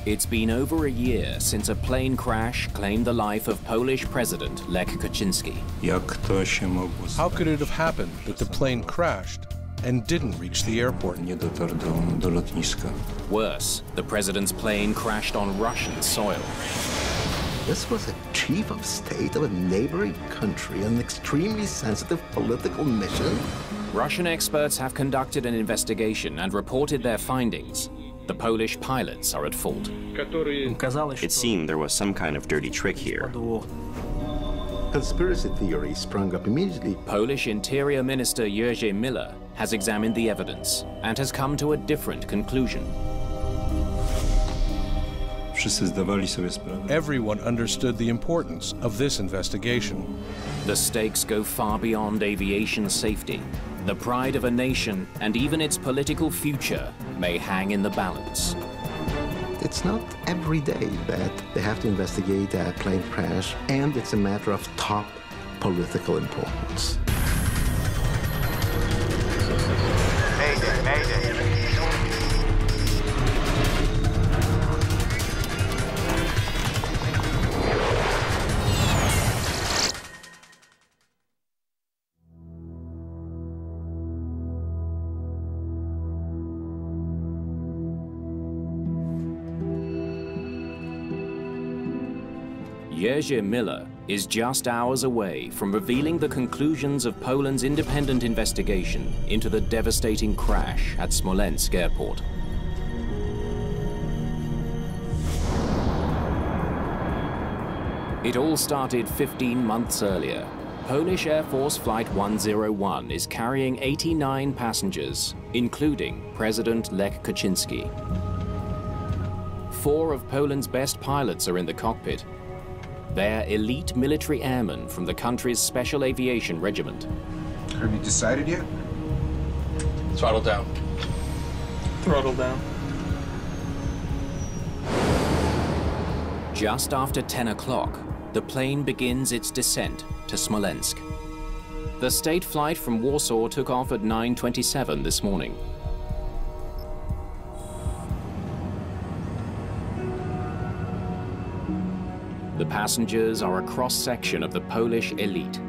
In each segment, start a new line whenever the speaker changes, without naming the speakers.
It's been over a year since a plane crash claimed the life of Polish President Lech Kaczynski.
How could it have happened that the plane crashed and didn't reach the airport?
Worse, the president's plane crashed on Russian soil.
This was a chief of state of a neighboring country, an extremely sensitive political mission.
Russian experts have conducted an investigation and reported their findings. The Polish pilots are at fault.
It seemed there was some kind of dirty trick here.
Conspiracy theory sprung up immediately.
Polish Interior Minister Jerzy Miller has examined the evidence and has come to a different conclusion.
Everyone understood the importance of this investigation.
The stakes go far beyond aviation safety. The pride of a nation and even its political future may hang in the balance.
It's not every day that they have to investigate a plane crash, and it's a matter of top political importance.
Mayday, Mayday.
Jerzy Miller is just hours away from revealing the conclusions of Poland's independent investigation into the devastating crash at Smolensk airport. It all started 15 months earlier. Polish Air Force Flight 101 is carrying 89 passengers, including President Lech Kaczynski. 4 of Poland's best pilots are in the cockpit. They're elite military airmen from the country's Special Aviation Regiment.
Have you decided yet?
Throttle down.
Throttle down.
Just after 10 o'clock, the plane begins its descent to Smolensk. The state flight from Warsaw took off at 9:27 this morning. The passengers are a cross-section of the Polish elite,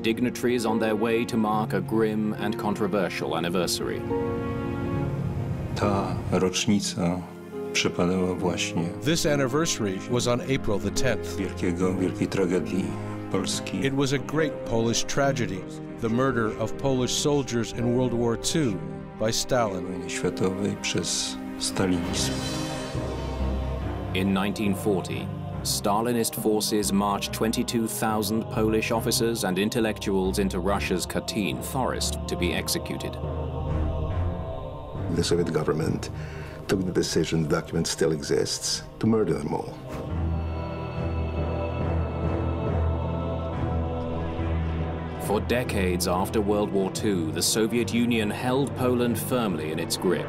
dignitaries on their way to mark a grim and controversial anniversary.
This anniversary was on April the 10th. It was a great Polish tragedy, the murder of Polish soldiers in World War II by Stalin.
In 1940, Stalinist forces marched 22,000 Polish officers and intellectuals into Russia's Katyn forest to be executed.
The Soviet government took the decision, the document still exists, to murder them all.
For decades after World War II, the Soviet Union held Poland firmly in its grip.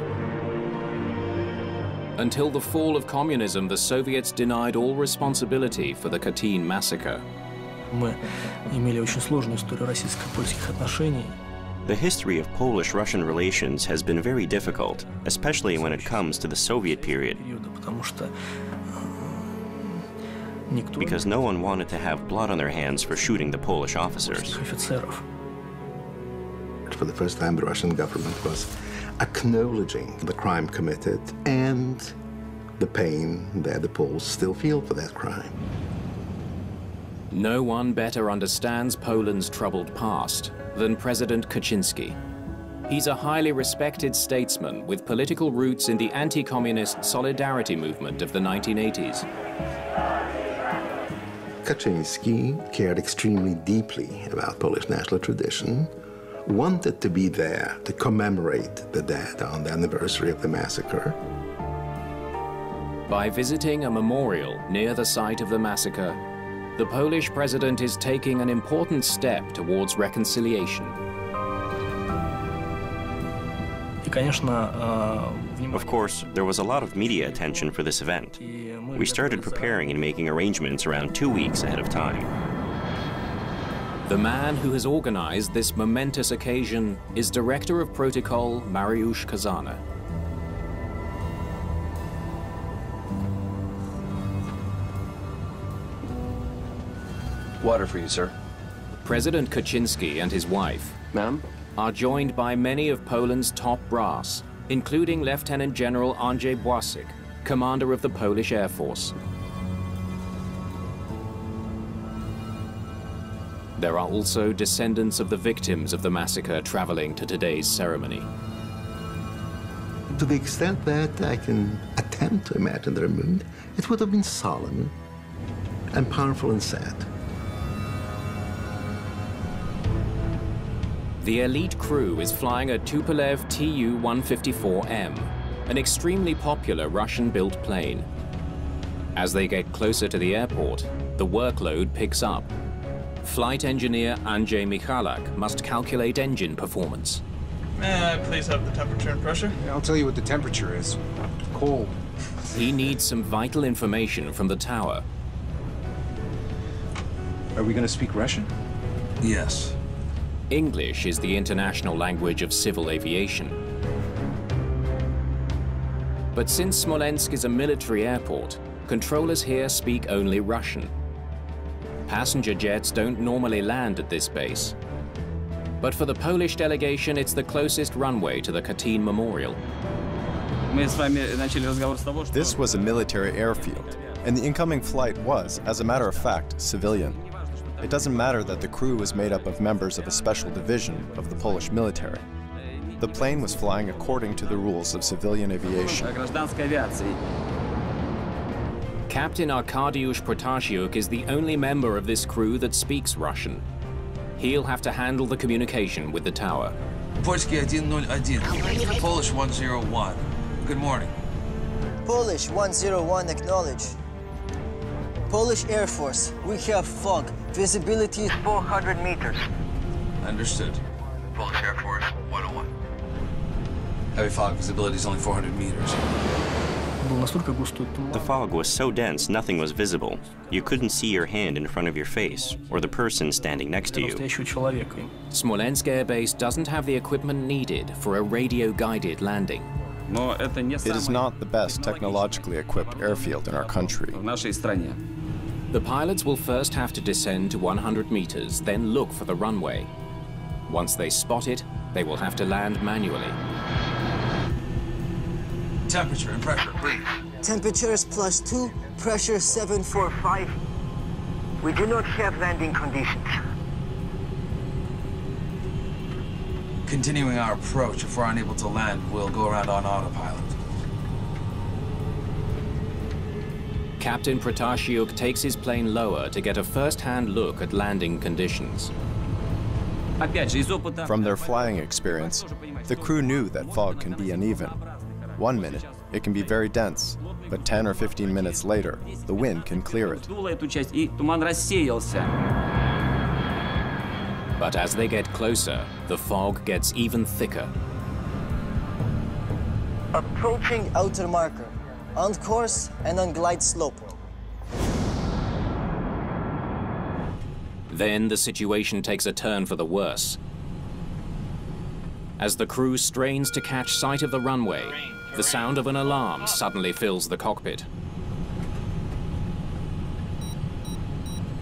Until the fall of communism, the Soviets denied all responsibility for the Katyn massacre.
The history of Polish-Russian relations has been very difficult, especially when it comes to the Soviet period, because no one wanted to have blood on their hands for shooting the Polish officers.
For the first time, the Russian government was acknowledging the crime committed and the pain that the Poles still feel for that crime.
No one better understands Poland's troubled past than President Kaczynski. He's a highly respected statesman with political roots in the anti-communist solidarity movement of the 1980s.
Kaczynski cared extremely deeply about Polish national tradition, wanted to be there to commemorate the dead on the anniversary of the massacre.
By visiting a memorial near the site of the massacre, the Polish president is taking an important step towards reconciliation.
Of course, there was a lot of media attention for this event. We started preparing and making arrangements around 2 weeks ahead of time.
The man who has organized this momentous occasion is Director of Protocol Mariusz Kazana.
Water for you, sir.
President Kaczynski and his wife
Ma'am?
are joined by many of Poland's top brass, including Lieutenant General Andrzej Błaszczyk, commander of the Polish Air Force. There are also descendants of the victims of the massacre traveling to today's ceremony.
To the extent that I can attempt to imagine their mood, it would have been solemn and powerful and sad.
The elite crew is flying a Tupolev Tu-154M, an extremely popular Russian-built plane. As they get closer to the airport, the workload picks up. Flight engineer Andrzej Michalak must calculate engine performance.
May I please have the temperature and pressure?
I'll tell you what the temperature is. Cold.
He needs some vital information from the tower.
Are we gonna speak Russian?
Yes.
English is the international language of civil aviation. But since Smolensk is a military airport, controllers here speak only Russian. Passenger jets don't normally land at this base. But for the Polish delegation, it's the closest runway to the Katyn Memorial.
This was a military airfield, and the incoming flight was, as a matter of fact, civilian. It doesn't matter that the crew was made up of members of a special division of the Polish military. The plane was flying according to the rules of civilian aviation.
Captain Arkadiusz Protasiuk is the only member of this crew that speaks Russian. He'll have to handle the communication with the tower.
Польский 101, Polish 101. Good morning.
Polish 101 acknowledge. Polish Air Force, we have fog. Visibility is 400 meters.
Understood. Polish Air Force 101. Heavy fog, visibility is only 400 meters.
The fog was so dense nothing was visible. You couldn't see your hand in front of your face, or the person standing next to you.
Smolensk Air Base doesn't have the equipment needed for a radio-guided landing.
It is not the best technologically equipped airfield in our country.
The pilots will first have to descend to 100 meters, then look for the runway. Once they spot it, they will have to land manually.
Temperature and pressure, please.
Temperature is +2, pressure 745.
We do not have landing conditions.
Continuing our approach, if we're unable to land, we'll go around on autopilot.
Captain Protasiuk takes his plane lower to get a first-hand look at landing conditions.
From their flying experience, the crew knew that fog can be uneven. 1 minute, it can be very dense, but 10 or 15 minutes later, the wind can clear it.
But as they get closer, the fog gets even thicker.
Approaching outer marker, on course and on glide slope.
Then the situation takes a turn for the worse. As the crew strains to catch sight of the runway, the sound of an alarm suddenly fills the cockpit.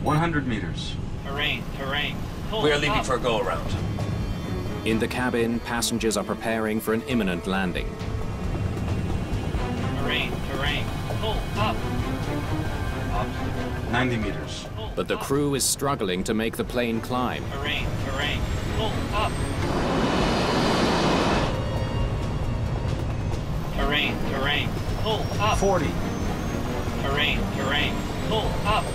100 meters.
Terrain.
We are leaving for a go-around.
In the cabin, passengers are preparing for an imminent landing.
Terrain. Pull up.
90 meters.
But the crew is struggling to make the plane climb.
Terrain. Pull up. Terrain. Pull up.
40.
Terrain. Pull up.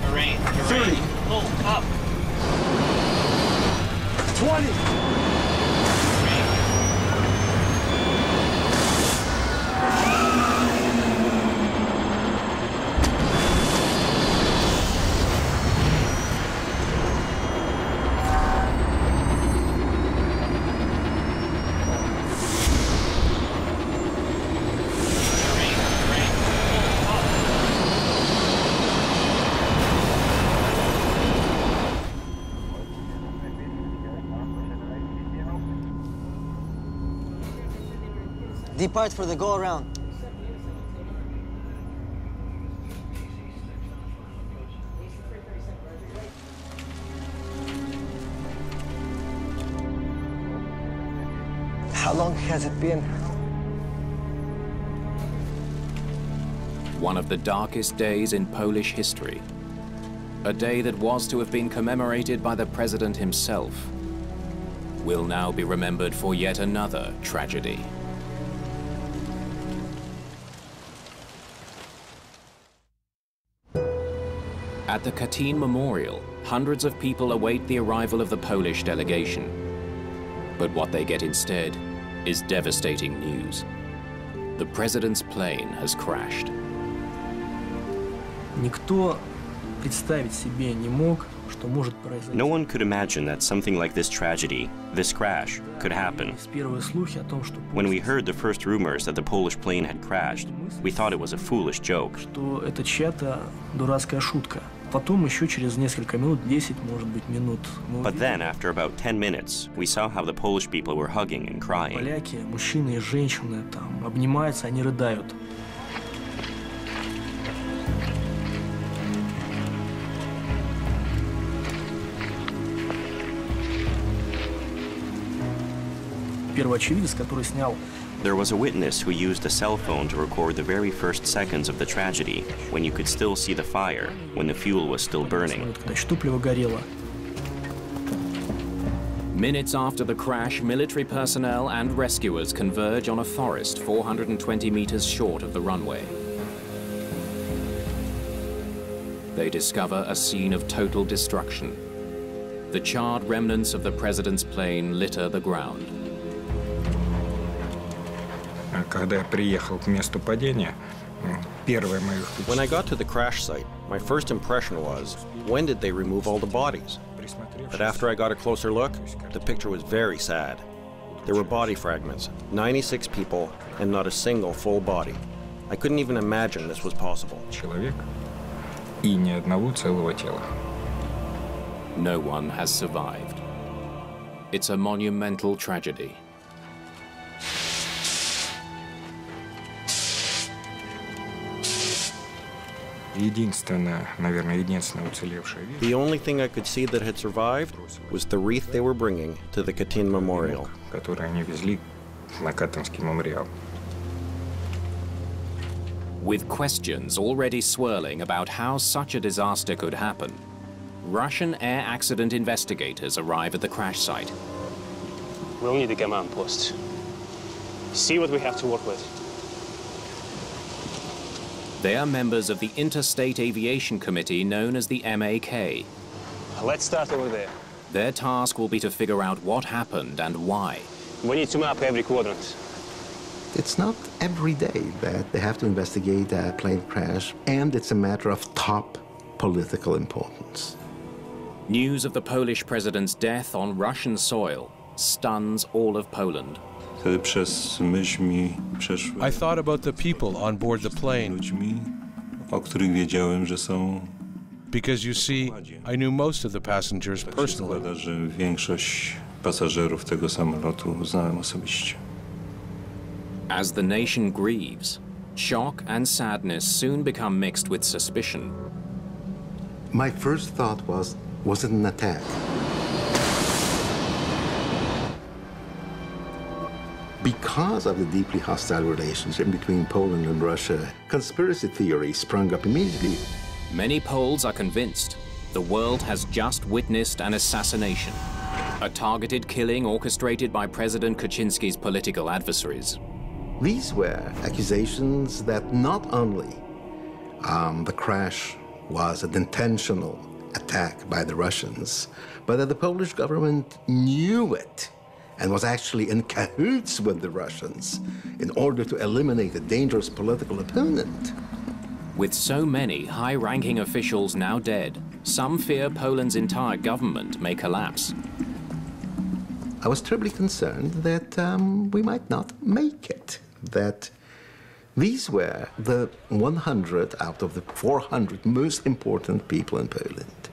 Terrain.
30.
Pull up.
20.
Depart for the go-around. How long has it been?
One of the darkest days in Polish history. A day that was to have been commemorated by the president himself will now be remembered for yet another tragedy. At the Katyn Memorial, hundreds of people await the arrival of the Polish delegation. But what they get instead is devastating news. The president's plane has crashed.
Никто представить себе не мог, что может произойти.
No one could imagine that something like this tragedy, this crash, could happen.
Первые слухи о том, что
When we heard the first rumors that the Polish plane had crashed, we thought it was a foolish joke.
что это чья-то дурацкая шутка. Потом еще через несколько минут, 10, может быть, минут,
But then, after about 10 minutes, we saw how the Polish people were hugging and crying.
поляки, мужчины и женщины там обнимаются, они рыдают. Первый очевидец, который снял.
There was a witness who used a cell phone to record the very first seconds of the tragedy, when you could still see the fire, when the fuel was still burning.
Когда еще топливо горело.
Minutes after the crash, military personnel and rescuers converge on a forest 420 meters short of the runway. They discover a scene of total destruction. The charred remnants of the president's plane litter the ground.
Когда я приехал к месту падения, первое мое впечатление.
When I got to the crash site, my first impression was, when did they remove all the bodies? But after I got a closer look, the picture was very sad. There were body fragments, 96 people, and not a single full body. I couldn't even imagine this was possible.
Человек и ни одного целого тела.
No one has survived. It's a monumental tragedy.
Единственное, наверное, единственное уцелевшее.
The only thing I could see that had survived was the wreath they were bringing to the Katyn Memorial.
Который они везли на Катынский мемориал.
With questions already swirling about how such a disaster could happen, Russian air accident investigators arrive at the crash site.
We'll need a command post. See what we have to work with.
They are members of the Interstate Aviation Committee known as the MAK.
Let's start over there.
Their task will be to figure out what happened and why.
We need to map every quadrant.
It's not every day that they have to investigate a plane crash, and it's a matter of top political importance.
News of the Polish president's death on Russian soil stuns all of Poland.
I thought about the people on board the plane. Because you see, I knew most of the passengers personally.
As the nation grieves, shock and sadness soon become mixed with suspicion.
My first thought was it an attack? Because of the deeply hostile relationship between Poland and Russia, conspiracy theories sprung up immediately.
Many Poles are convinced the world has just witnessed an assassination, a targeted killing orchestrated by President Kaczynski's political adversaries.
These were accusations that not only the crash was an intentional attack by the Russians, but that the Polish government knew it and was actually in cahoots with the Russians in order to eliminate a dangerous political opponent.
With so many high-ranking officials now dead, some fear Poland's entire government may collapse.
I was terribly concerned that we might not make it, that these were the 100 out of the 400 most important people in Poland.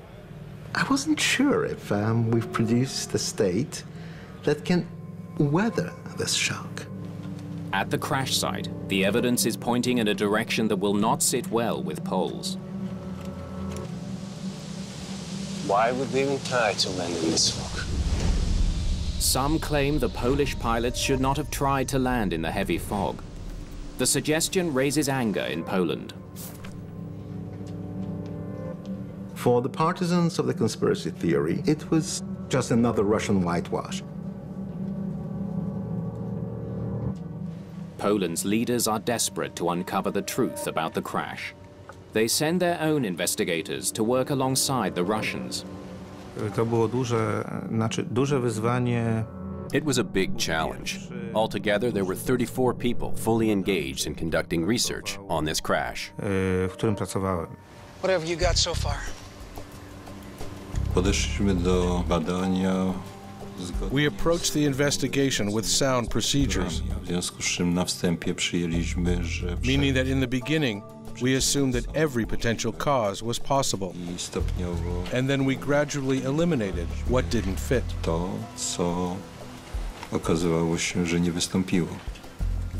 I wasn't sure if we've produced a state that can weather this shock.
At the crash site, the evidence is pointing in a direction that will not sit well with Poles.
Why would we even try to land in this fog?
Some claim the Polish pilots should not have tried to land in the heavy fog. The suggestion raises anger in Poland.
For the partisans of the conspiracy theory, it was just another Russian whitewash.
Poland's leaders are desperate to uncover the truth about the crash. They send their own investigators to work alongside the Russians.
To było duże wyzwanie.
It was a big challenge. Altogether, there were 34 people fully engaged in conducting research on this crash.
W którym pracowałem.
What have you got so far?
Podeszliśmy do badania. We approached the investigation with sound procedures, meaning that in the beginning, we assumed that every potential cause was possible, and then we gradually eliminated what didn't fit.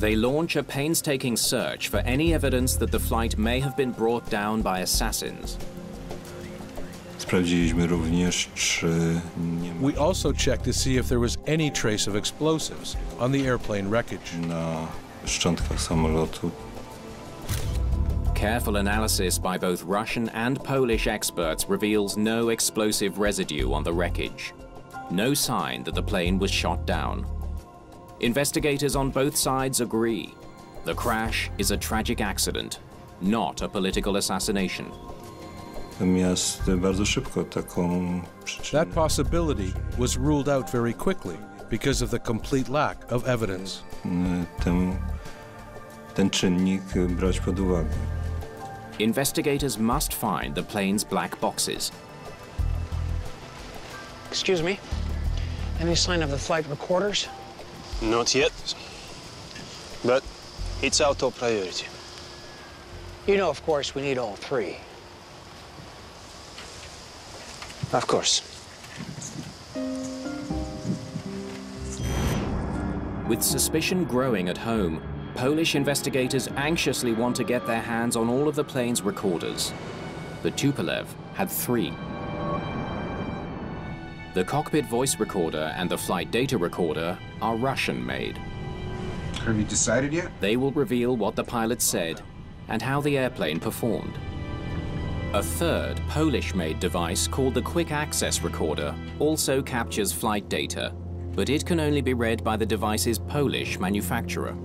They launch a painstaking search for any evidence that the flight may have been brought down by assassins.
We also checked to see if there was any trace of explosives on the airplane wreckage.
Careful analysis by both Russian and Polish experts reveals no explosive residue on the wreckage. No sign that the plane was shot down. Investigators on both sides agree. The crash is a tragic accident, not a political assassination.
That possibility was ruled out very quickly because of the complete lack of evidence.
Investigators must find the plane's black boxes.
Excuse me? Any sign of the flight recorders?
Not yet, but it's our top priority.
You know, of course, we need all three. Of course.
With suspicion growing at home, Polish investigators anxiously want to get their hands on all of the plane's recorders. The Tupolev had 3. The cockpit voice recorder and the flight data recorder are Russian-made.
Have you decided yet?
They will reveal what the pilot said and how the airplane performed. A third Polish-made device called the Quick Access Recorder also captures flight data, but it can only be read by the device's Polish manufacturer.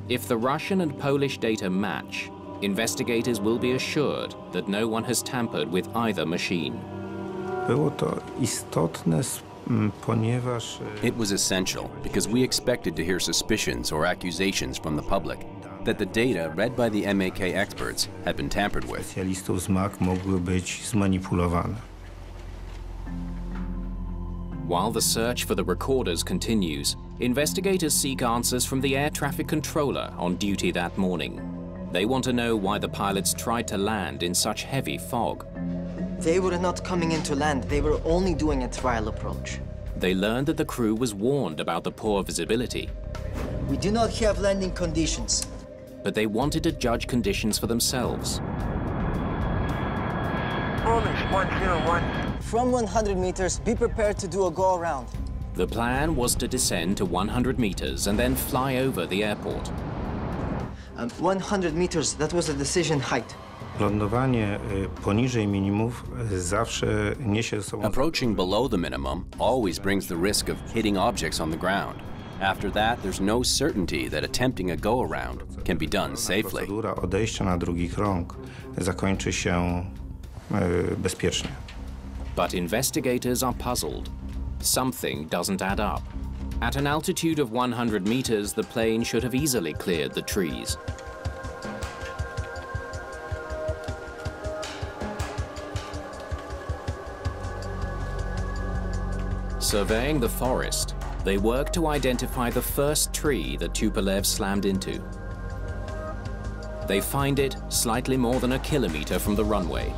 If the Russian and Polish data match, investigators will be assured that no one has tampered with either machine.
It was essential because we expected to hear suspicions or accusations from the public that the data read by the MAK experts had been tampered with.
While the search for the recorders continues, investigators seek answers from the air traffic controller on duty that morning. They want to know why the pilots tried to land in such heavy fog.
They were not coming in to land, they were only doing a trial approach.
They learned that the crew was warned about the poor visibility.
We do not have landing conditions.
But they wanted to judge conditions for themselves.
Polish 101.
From 100 meters, be prepared to do a go-around.
The plan was to descend to 100 meters and then fly over the airport.
100 meters, that was a decision height.
Lądowanie poniżej minimów zawsze niesie ze sobą...
Approaching below the minimum always brings the risk of hitting objects on the ground. After that, there's no certainty that attempting a go-around can be done safely.
Procedura odejścia na drugi krąg zakończy się bezpiecznie.
But investigators are puzzled. Something doesn't add up. At an altitude of 100 meters, the plane should have easily cleared the trees. Surveying the forest, they work to identify the first tree that Tupolev slammed into. They find it slightly more than a kilometer from the runway.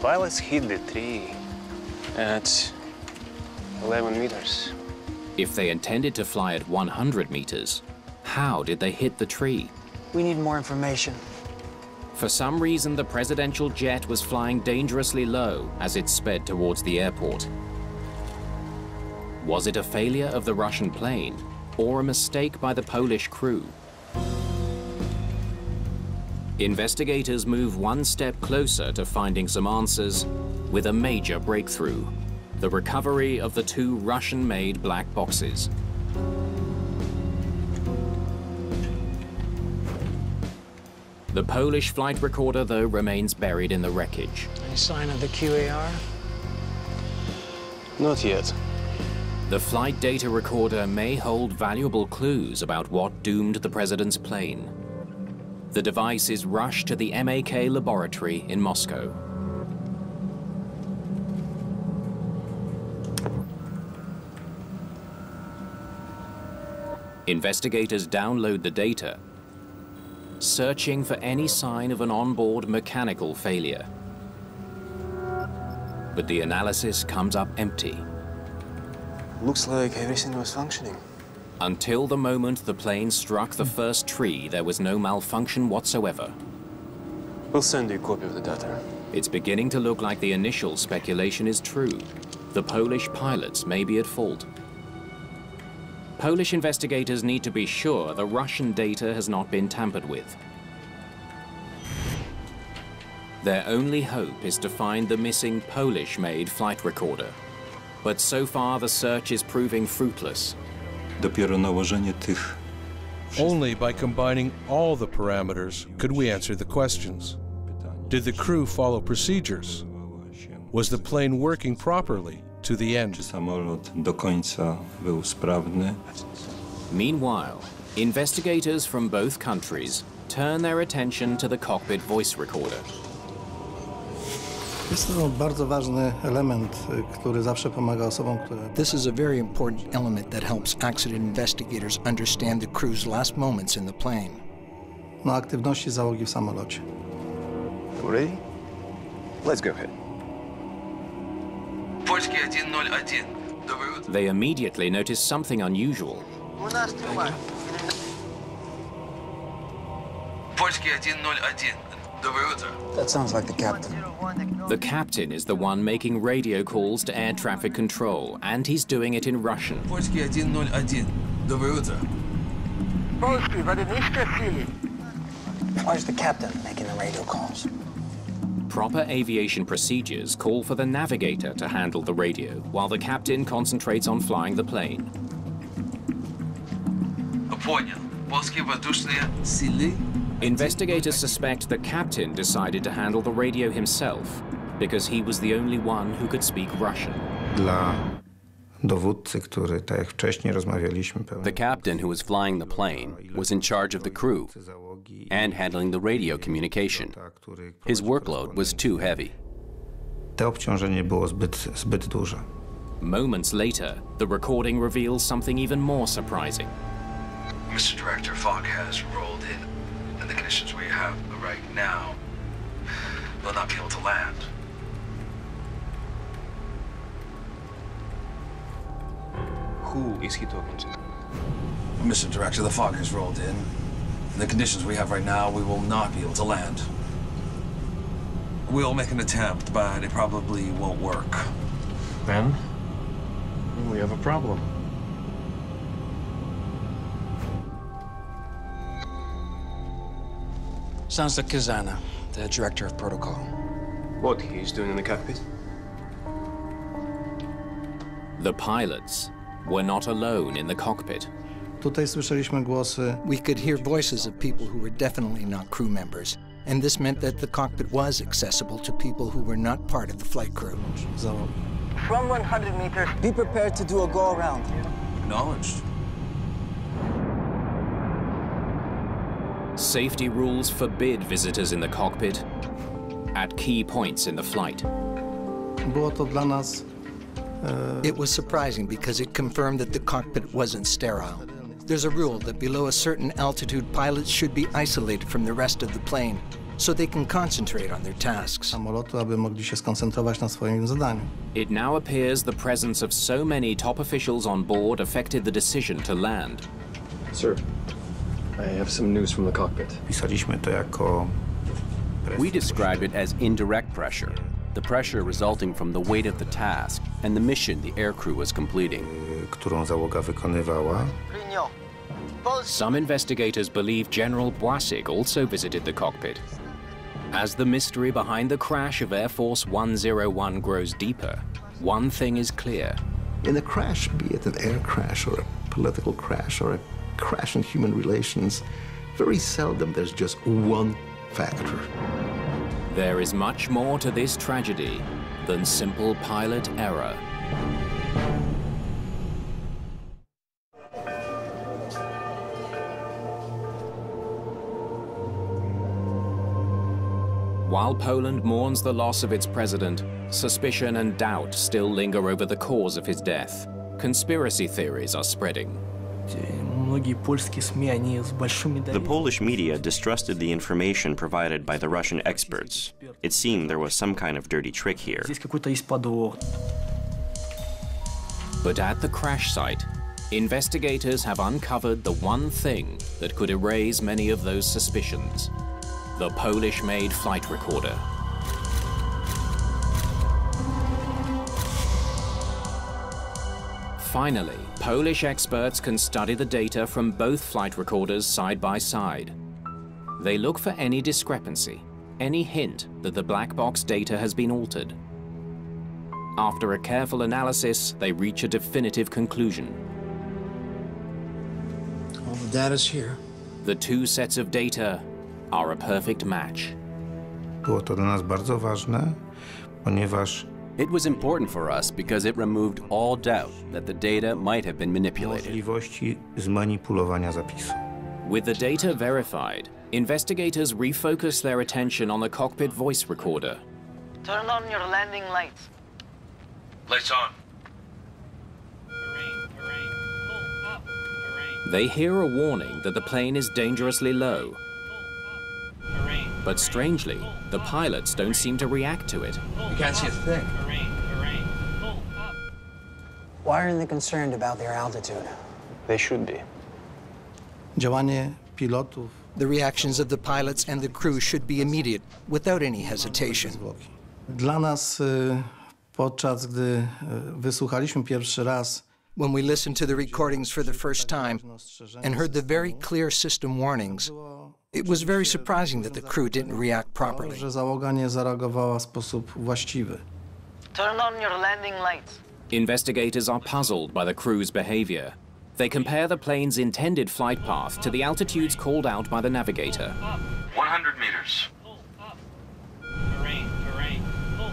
Pilots hit the tree at 11 meters.
If they intended to fly at 100 meters, how did they hit the tree?
We need more information.
For some reason, the presidential jet was flying dangerously low as it sped towards the airport. Was it a failure of the Russian plane or a mistake by the Polish crew? Investigators move one step closer to finding some answers with a major breakthrough: the recovery of the two Russian-made black boxes. The Polish flight recorder, though, remains buried in the wreckage.
Any sign of the QAR?
Not yet.
The flight data recorder may hold valuable clues about what doomed the president's plane. The device is rushed to the MAK laboratory in Moscow. Investigators download the data, searching for any sign of an onboard mechanical failure. But the analysis comes up empty.
Looks like everything was functioning.
Until the moment the plane struck the first tree, there was no malfunction whatsoever.
We'll send you a copy of the data.
It's beginning to look like the initial speculation is true. The Polish pilots may be at fault. Polish investigators need to be sure the Russian data has not been tampered with. Their only hope is to find the missing Polish-made flight recorder. But so far, the search is proving fruitless.
Only by combining all the parameters could we answer the questions. Did the crew follow procedures? Was the plane working properly to the end?
Meanwhile, investigators from both countries turn their attention to the cockpit voice recorder.
This is a very important element that helps accident investigators understand the crew's last moments in the plane.
Ready? Let's go ahead.
They immediately notice something unusual.
That sounds like the captain.
The captain is the one making radio calls to air traffic control, and he's doing it in Russian.
Why is the captain making the radio calls?
Proper aviation procedures call for the navigator to handle the radio, while the captain concentrates on flying the plane. Investigators suspect the captain decided to handle the radio himself because he was the only one who could speak Russian.
The captain who was flying the plane was in charge of the crew and handling the radio communication. His workload was too heavy.
Moments later, the recording reveals something even more surprising.
Mr. Director, fog has rolled in, and the conditions we have right now will not be able to land.
Who is he talking to?
Mr. Director, the fog has rolled in. In the conditions we have right now, we will not be able to land. We'll make an attempt, but it probably won't work.
Then, we have a problem.
Sounds like Kazana, the director of protocol.
What he's doing in the cockpit?
The pilots were not alone in the cockpit.
We could hear voices of people who were definitely not crew members, and this meant that the cockpit was accessible to people who were not part of the flight crew.
From 100 meters,
Be prepared to do a go-around.
Acknowledged.
Safety rules forbid visitors in the cockpit at key points in the flight.
It was surprising because it confirmed that the cockpit wasn't sterile. There's a rule that below a certain altitude, pilots should be isolated from the rest of the plane so they can concentrate on their tasks.
It now appears the presence of so many top officials on board affected the decision to land.
Sir, I have some news from the cockpit.
We described it as indirect pressure, the pressure resulting from the weight of the task and the mission the aircrew was completing.
Którą załoga wykonywała.
Some investigators believe General Błasik also visited the cockpit. As the mystery behind the crash of Air Force 101 grows deeper, one thing is clear.
In a crash, be it an air crash or a political crash or a crash in human relations, very seldom there's just one factor.
There is much more to this tragedy than simple pilot error. While Poland mourns the loss of its president, suspicion and doubt still linger over the cause of his death. Conspiracy theories are spreading.
The Polish media distrusted the information provided by the Russian experts. It seemed there was some kind of dirty trick here.
But at the crash site, investigators have uncovered the one thing that could erase many of those suspicions: the Polish-made flight recorder. Finally, Polish experts can study the data from both flight recorders side by side. They look for any discrepancy, any hint that the black box data has been altered. After a careful analysis, they reach a definitive conclusion.
All the data's here.
The two sets of data are a perfect match.
Było to dla nas bardzo ważne, ponieważ
It was important for us because it removed all doubt that the data might have been manipulated.
możliwości zmanipulowania zapisu.
With the data verified, investigators refocus their attention on the cockpit voice recorder.
Turn on your landing lights.
Lights on.
They hear a warning that the plane is dangerously low. But strangely, the pilots don't seem to react to it.
You can't see a thing.
Why aren't they concerned about their altitude?
They should be.
Działanie pilotów. The reactions of the pilots and the crew should be immediate, without any hesitation.
Dla nas, podczas gdy wysłuchaliśmy pierwszy raz,
when we listened to the recordings for the first time and heard the very clear system warnings, it was very surprising that the crew didn't react properly.
że załoga nie zareagowała w sposób właściwy.
Turn on your landing lights.
Investigators are puzzled by the crew's behavior. They compare the plane's intended flight path to the altitudes called out by the navigator.
100 meters.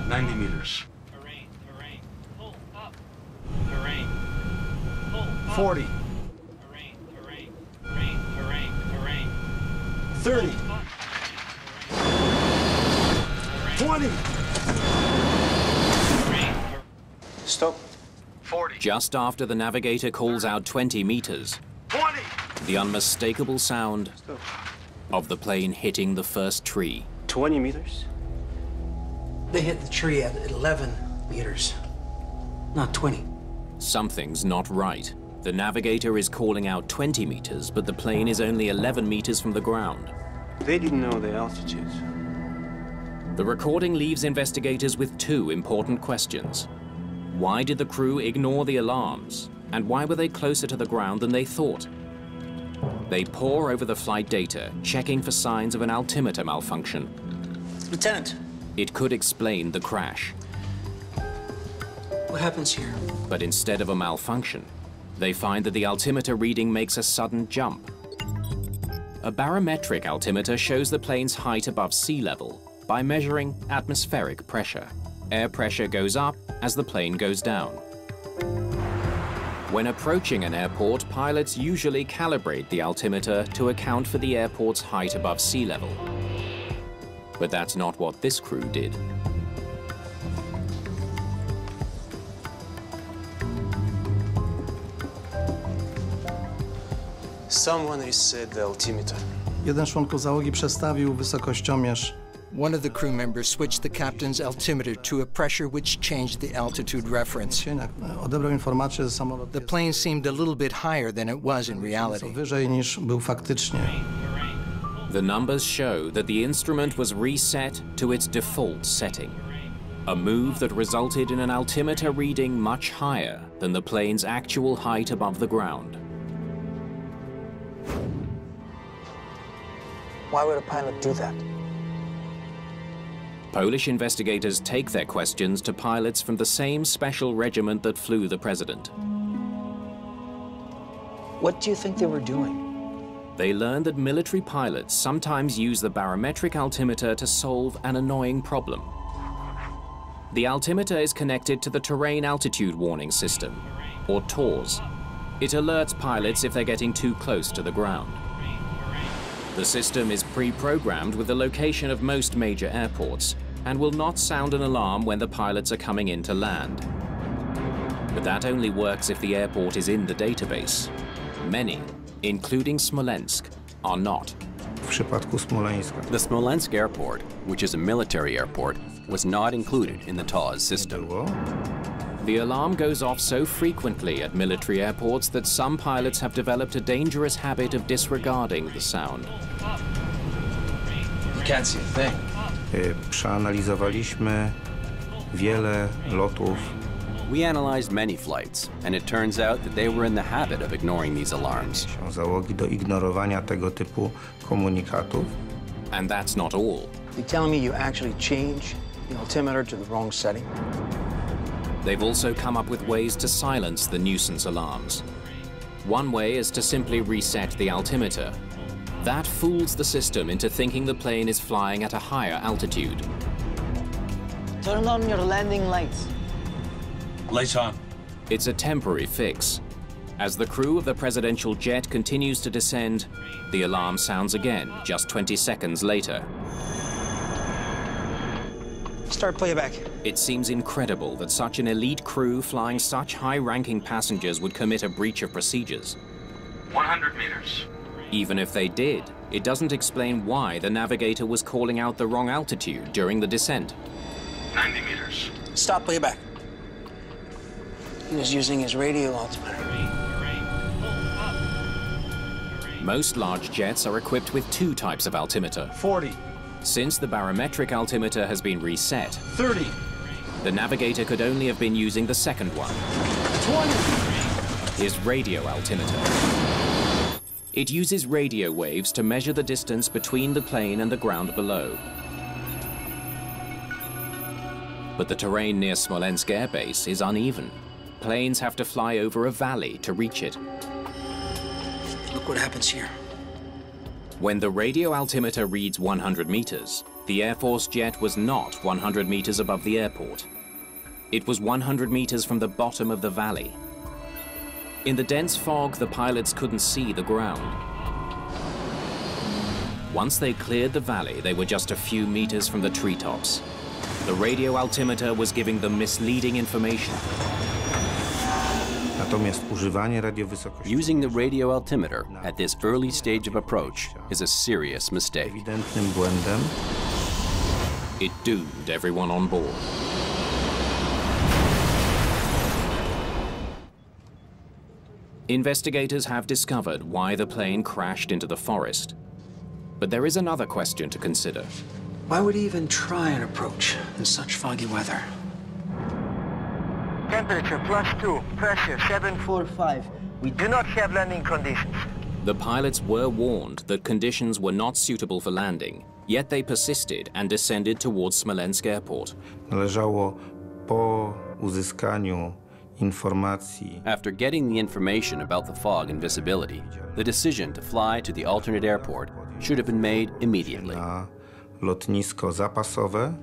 90 meters. 40. 30. 20.
Stop.
40.
Just after the navigator calls out 20 meters,
20.
the unmistakable sound of the plane hitting the first tree.
20 meters?
They hit the tree at 11 meters, not 20.
Something's not right. The navigator is calling out 20 meters, but the plane is only 11 meters from the ground.
They didn't know the altitudes.
The recording leaves investigators with two important questions. Why did the crew ignore the alarms? And why were they closer to the ground than they thought? They pore over the flight data, checking for signs of an altimeter malfunction.
Lieutenant.
It could explain the crash.
What happens here?
But instead of a malfunction, they find that the altimeter reading makes a sudden jump. A barometric altimeter shows the plane's height above sea level by measuring atmospheric pressure. Air pressure goes up as the plane goes down. When approaching an airport, pilots usually calibrate the altimeter to account for the airport's height above sea level. But that's not what this crew did.
Someone reset the altimeter.
Jeden z członków załogi przestawił wysokościomierz.
One of the crew members switched the captain's altimeter to a pressure which changed the altitude reference.
Odebrał informację, że samolot
The plane seemed a little bit higher than it was in reality.
wyżej niż był faktycznie.
The numbers show that the instrument was reset to its default setting, a move that resulted in an altimeter reading much higher than the plane's actual height above the ground.
Why would a pilot do that?
Polish investigators take their questions to pilots from the same special regiment that flew the president.
What do you think they were doing?
They learned that military pilots sometimes use the barometric altimeter to solve an annoying problem. The altimeter is connected to the Terrain Altitude Warning System, or TAWS. It alerts pilots if they're getting too close to the ground. The system is pre-programmed with the location of most major airports and will not sound an alarm when the pilots are coming in to land. But that only works if the airport is in the database. Many, including Smolensk, are not.
The Smolensk airport, which is a military airport, was not included in the TAWS system.
The alarm goes off so frequently at military airports that some pilots have developed a dangerous habit of disregarding the sound.
You can't see a thing.
Przeanalizowaliśmy wiele lotów.
We analyzed many flights, and it turns out that they were in the habit of ignoring these alarms.
Załogi do ignorowania tego typu komunikatów.
And that's not all.
You telling me you actually changed the altimeter to the wrong setting?
They've also come up with ways to silence the nuisance alarms. One way is to simply reset the altimeter. That fools the system into thinking the plane is flying at a higher altitude.
Turn on your landing lights.
Lights on.
It's a temporary fix. As the crew of the presidential jet continues to descend, the alarm sounds again just 20 seconds later.
Start playback.
It seems incredible that such an elite crew flying such high-ranking passengers would commit a breach of procedures.
100 meters.
Even if they did, it doesn't explain why the navigator was calling out the wrong altitude during the descent.
90 meters.
Stop playback. He was using his radio altimeter.
Most large jets are equipped with two types of altimeter.
40.
Since the barometric altimeter has been reset,
30.
the navigator could only have been using the second one,
20.
his radio altimeter. It uses radio waves to measure the distance between the plane and the ground below. But the terrain near Smolensk Air Base is uneven. Planes have to fly over a valley to reach it.
Look what happens here.
When the radio altimeter reads 100 meters, the Air Force jet was not 100 meters above the airport. It was 100 meters from the bottom of the valley. In the dense fog, the pilots couldn't see the ground. Once they cleared the valley, they were just a few meters from the treetops. The radio altimeter was giving them misleading information.
Using the radio altimeter at this early stage of approach is a serious mistake.
It doomed everyone on board. Investigators have discovered why the plane crashed into the forest. But there is another question to consider.
Why would he even try an approach in such foggy weather?
Temperature +2, pressure 745. We do not have landing conditions.
The pilots were warned that conditions were not suitable for landing, yet they persisted and descended towards Smolensk Airport.
Należało po uzyskaniu informacji.
After getting the information about the fog and visibility, the decision to fly to the alternate airport should have been made immediately.
Na lotnisko zapasowe.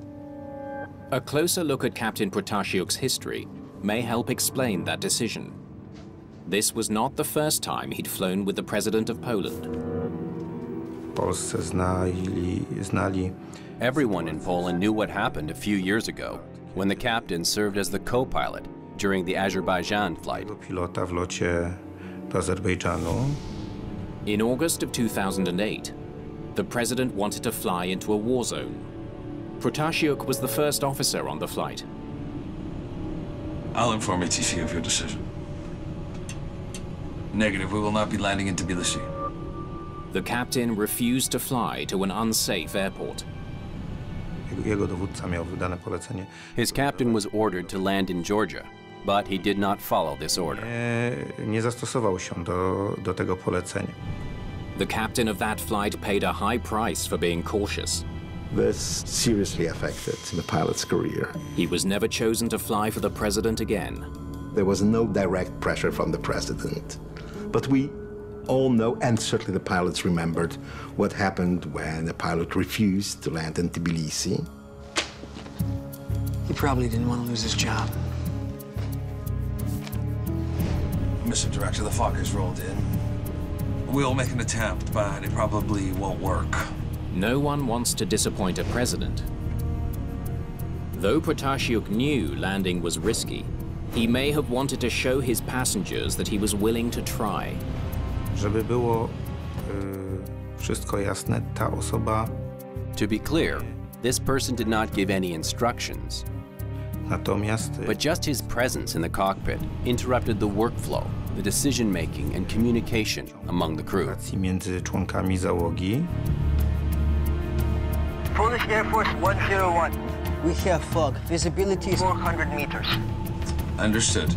A closer look at Captain Protasiuk's history may help explain that decision. This was not the first time he'd flown with the President of Poland.
Polsce znali.
Everyone in Poland knew what happened a few years ago when the captain served as the co-pilot during the Azerbaijan flight.
Pilota w locie do Azerbejdżanu.
In August of 2008, the president wanted to fly into a war zone. Protasiuk was the first officer on the flight.
I'll inform ATC of your decision. Negative, we will not be landing in Tbilisi.
The captain refused to fly to an unsafe airport.
His captain was ordered to land in Georgia, but he did not follow this order.
The captain of that flight paid a high price for being cautious.
This seriously affected the pilot's career.
He was never chosen to fly for the president again.
There was no direct pressure from the president. But we all know, and certainly the pilots remembered, what happened when a pilot refused to land in Tbilisi.
He probably didn't want to lose his job.
Mr. Director, the fog has rolled in. We'll make an attempt, but it probably won't work.
No one wants to disappoint a president. Though Protasiuk knew landing was risky, he may have wanted to show his passengers that he was willing to try.
Żeby było wszystko jasne, ta osoba.
To be clear, this person did not give any instructions.
Natomiast,
but just his presence in the cockpit interrupted the workflow, the decision-making and communication among the crew.
Między członkami załogi.
Polish Air Force 101.
We have fog. Visibility is
400 meters.
Understood.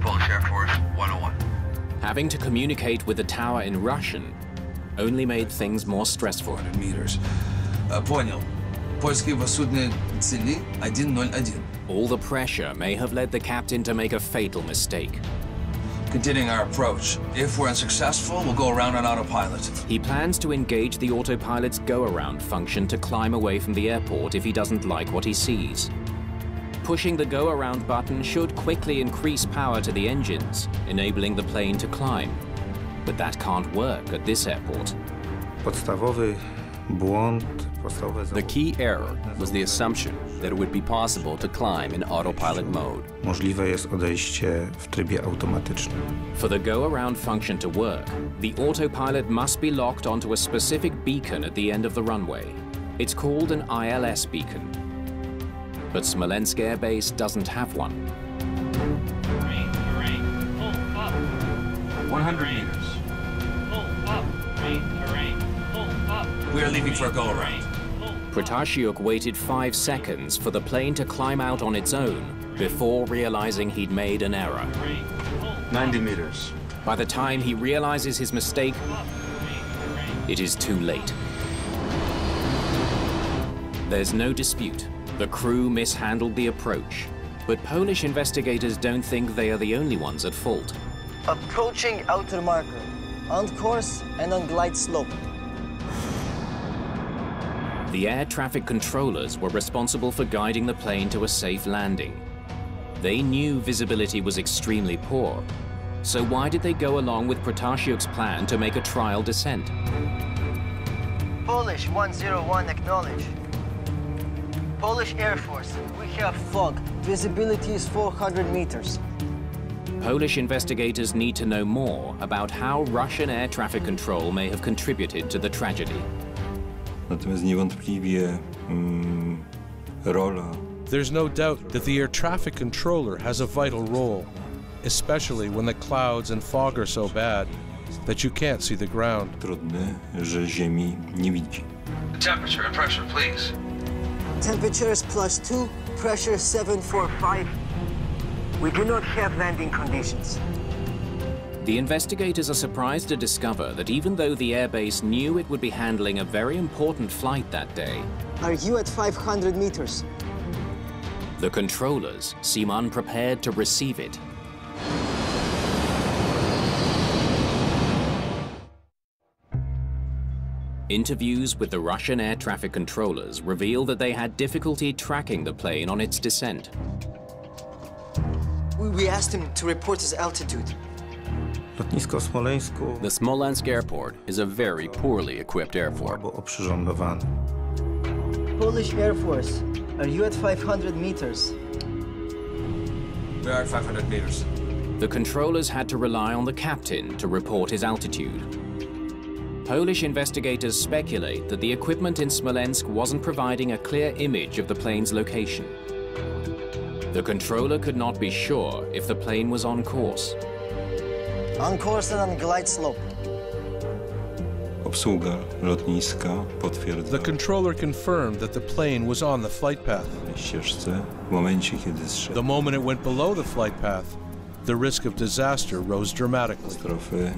Polish Air Force 101.
Having to communicate with the tower in Russian only made things more stressful.
400 meters. Понял. Польские судны цели 101.
All the pressure may have led the captain to make a fatal mistake.
Continuing our approach. If we're unsuccessful, we'll go around on autopilot.
He plans to engage the autopilot's go-around function to climb away from the airport if he doesn't like what he sees. Pushing the go-around button should quickly increase power to the engines, enabling the plane to climb. But that can't work at this airport.
Podstawowy błąd,
the key error was the assumption that it would be possible to climb in autopilot mode.
Możliwe jest odejście w trybie automatycznym.
For the go-around function to work, the autopilot must be locked onto a specific beacon at the end of the runway. It's called an ILS beacon. But Smolensk Air Base doesn't have one.
100 meters. We are leaving for a go-around.
Protasiuk waited 5 seconds for the plane to climb out on its own before realizing he'd made an error.
90 meters.
By the time he realizes his mistake, it is too late. There's no dispute. The crew mishandled the approach, but Polish investigators don't think they are the only ones at fault.
approaching outer marker, on course and on glide slope.
The air traffic controllers were responsible for guiding the plane to a safe landing. They knew visibility was extremely poor, so why did they go along with Protasiuk's plan to make a trial descent?
Polish 101 acknowledge. Polish Air Force, we have fog. Visibility is 400 meters.
Polish investigators need to know more about how Russian air traffic control may have contributed to the tragedy.
Natomiast niewątpliwie rola.
There's no doubt that the air traffic controller has a vital role, especially when the clouds and fog are so bad that you can't see the ground.
Trudne, że ziemi nie widzi.
Temperature and pressure, please.
Temperature is +2, pressure 745.
We do not have landing conditions.
The investigators are surprised to discover that even though the airbase knew it would be handling a very important flight that day,
Are you at 500 meters?
the controllers seem unprepared to receive it. Interviews with the Russian air traffic controllers reveal that they had difficulty tracking the plane on its descent.
We asked him to report his altitude.
Lotnisko Smoleńsku
The Smolensk airport is a very poorly equipped airport.
oprzyrządowane.
Polish Air Force, are you at 500 meters?
We are at 500 meters.
The controllers had to rely on the captain to report his altitude. Polish investigators speculate that the equipment in Smolensk wasn't providing a clear image of the plane's location. The controller could not be sure if the plane was on course.
On course and on glide slope.
Obsługa lotniska potwierdza.
The controller confirmed that the plane was on the flight path.
Ścieżce w momencie, kiedy zszedł.
The moment it went below the flight path, the risk of disaster rose dramatically.
Katastrofy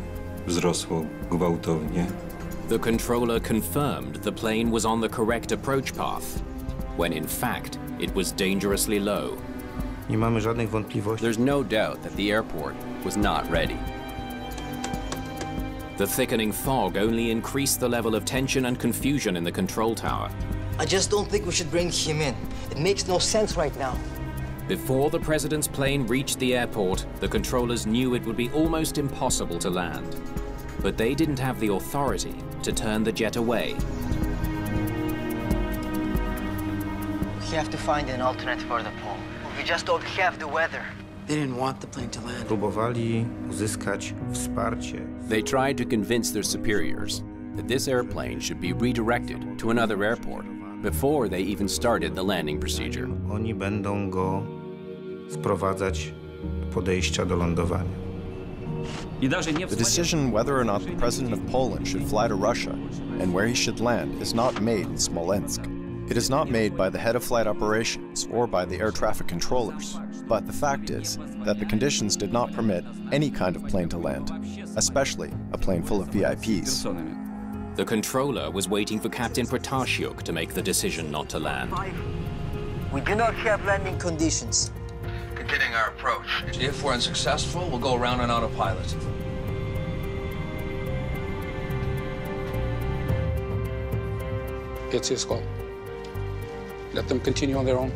wzrosło gwałtownie.
The controller confirmed the plane was on the correct approach path, when in fact it was dangerously low.
Nie mamy żadnych wątpliwości.
There's no doubt that the airport was not ready.
The thickening fog only increased the level of tension and confusion in the control tower.
I just don't think we should bring him in. It makes no sense right now.
Before the president's plane reached the airport, the controllers knew it would be almost impossible to land. But they didn't have the authority to turn the jet away.
We have to find an alternate for the pole. We just don't have the weather.
They didn't want the plane to land.
Próbowali uzyskać wsparcie.
They tried to convince their superiors that this airplane should be redirected to another airport before they even started the landing procedure.
Oni będą go sprowadzać do podejścia do lądowania.
The decision whether or not the president of Poland should fly to Russia and where he should land is not made in Smolensk. It is not made by the head of flight operations or by the air traffic controllers. But the fact is that the conditions did not permit any kind of plane to land, especially a plane full of VIPs.
The controller was waiting for Captain Protashiuk to make the decision not to land.
We do not have landing conditions.
Continuing our approach.
If we're unsuccessful, we'll go around on autopilot.
It's his call. Let them continue on their own.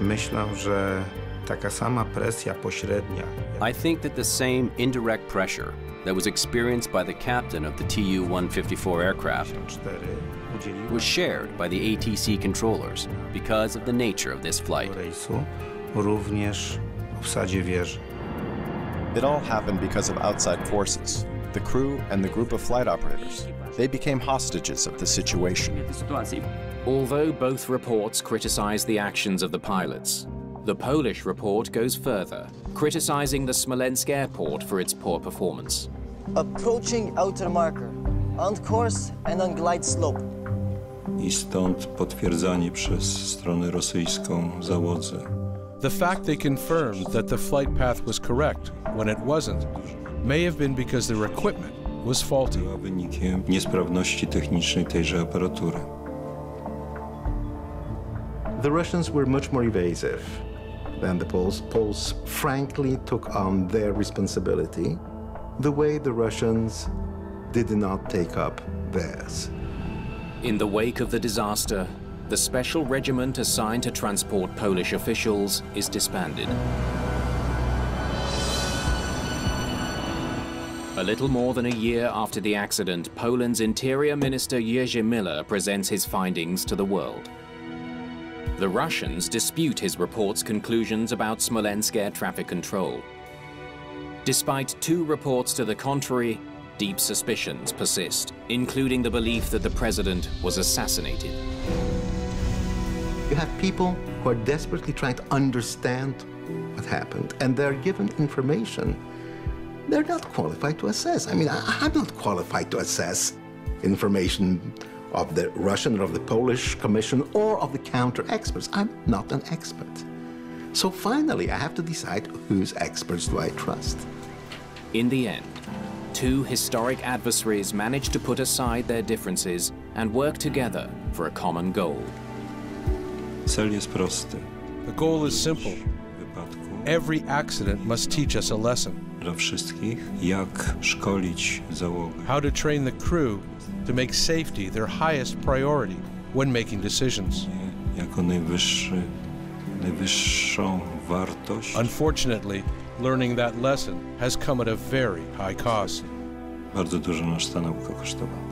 Myślę, że taka sama presja pośrednia.
I think that the same indirect pressure that was experienced by the captain of the Tu-154 aircraft was shared by the ATC controllers because of the nature of this flight.
Również obsadzie wieży.
It all happened because of outside forces, the crew and the group of flight operators. They became hostages of the situation.
Although both reports criticize the actions of the pilots, the Polish report goes further, criticizing the Smolensk airport for its poor performance.
Approaching outer marker, on course and on glide slope.
I stąd potwierdzanie przez stronę rosyjską załodze.
The fact they confirmed that the flight path was correct when it wasn't may have been because their equipment was faulty.
Była wynikiem niesprawności technicznej tejże aparatury.
The Russians were much more evasive than the Poles. Poles frankly took on their responsibility the way the Russians did not take up theirs.
In the wake of the disaster, the special regiment assigned to transport Polish officials is disbanded. A little more than a year after the accident, Poland's Interior Minister Jerzy Miller presents his findings to the world. The Russians dispute his report's conclusions about Smolensk air traffic control. Despite 2 reports to the contrary, deep suspicions persist, including the belief that the president was assassinated.
You have people who are desperately trying to understand what happened, and they're given information they're not qualified to assess. I mean, I'm not qualified to assess information of the Russian or of the Polish Commission or of the counter-experts. I'm not an expert. So finally, I have to decide whose experts do I trust.
In the end, 2 historic adversaries managed to put aside their differences and work together for a common goal.
Cel jest prosty.
The goal is simple. Every accident must teach us a lesson.
Dla wszystkich, jak szkolić załogę.
How to train the crew to make safety their highest priority when making decisions.
Jako najwyższą wartość.
Unfortunately, learning that lesson has come at a very high cost.
Bardzo dużo nas ta nauka kosztowała.